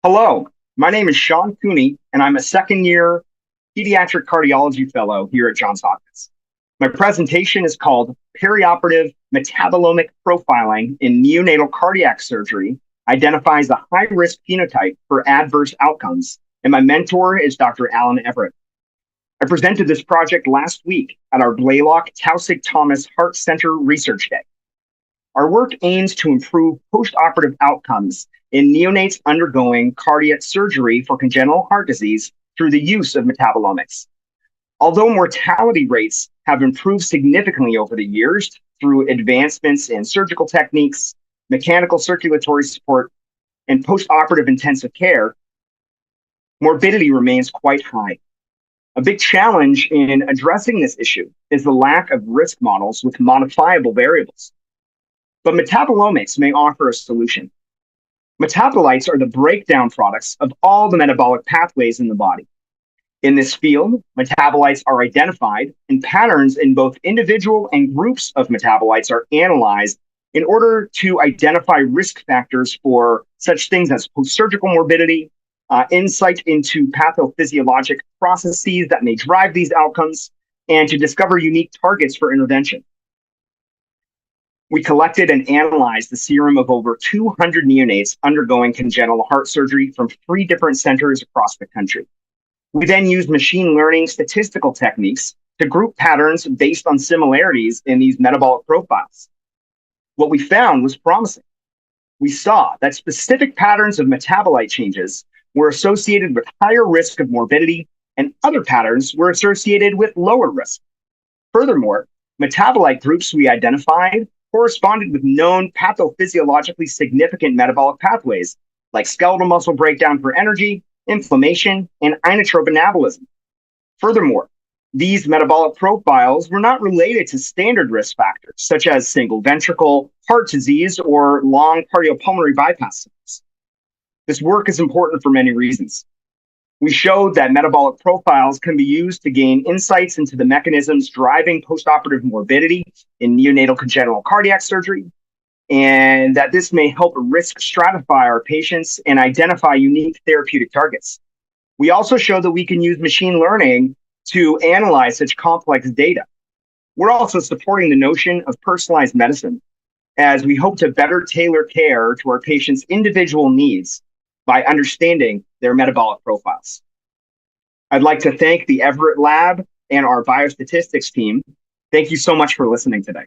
Hello, my name is Sean Cooney, and I'm a second-year pediatric cardiology fellow here at Johns Hopkins. My presentation is called Perioperative Metabolomic Profiling in Neonatal Cardiac Surgery Identifies a High-Risk Phenotype for Adverse Outcomes, and my mentor is Dr. Alan Everett. I presented this project last week at our Blalock-Taussig-Thomas Heart Center Research Day. Our work aims to improve post-operative outcomes in neonates undergoing cardiac surgery for congenital heart disease through the use of metabolomics. Although mortality rates have improved significantly over the years through advancements in surgical techniques, mechanical circulatory support, and post-operative intensive care, morbidity remains quite high. A big challenge in addressing this issue is the lack of risk models with modifiable variables. But metabolomics may offer a solution. Metabolites are the breakdown products of all the metabolic pathways in the body. In this field, metabolites are identified, and patterns in both individual and groups of metabolites are analyzed in order to identify risk factors for such things as post-surgical morbidity, insight into pathophysiologic processes that may drive these outcomes, and to discover unique targets for intervention. We collected and analyzed the serum of over 200 neonates undergoing congenital heart surgery from 3 different centers across the country. We then used machine learning statistical techniques to group patterns based on similarities in these metabolic profiles. What we found was promising. We saw that specific patterns of metabolite changes were associated with higher risk of morbidity, and other patterns were associated with lower risk. Furthermore, metabolite groups we identified corresponded with known pathophysiologically significant metabolic pathways like skeletal muscle breakdown for energy, inflammation, and inotrope anabolism. Furthermore, these metabolic profiles were not related to standard risk factors such as single ventricle heart disease or long cardiopulmonary bypass symptoms. This work is important for many reasons. We showed that metabolic profiles can be used to gain insights into the mechanisms driving postoperative morbidity in neonatal congenital cardiac surgery, and that this may help risk stratify our patients and identify unique therapeutic targets. We also showed that we can use machine learning to analyze such complex data. We're also supporting the notion of personalized medicine, as we hope to better tailor care to our patients' individual needs by understanding their metabolic profiles. I'd like to thank the Everett Lab and our biostatistics team. Thank you so much for listening today.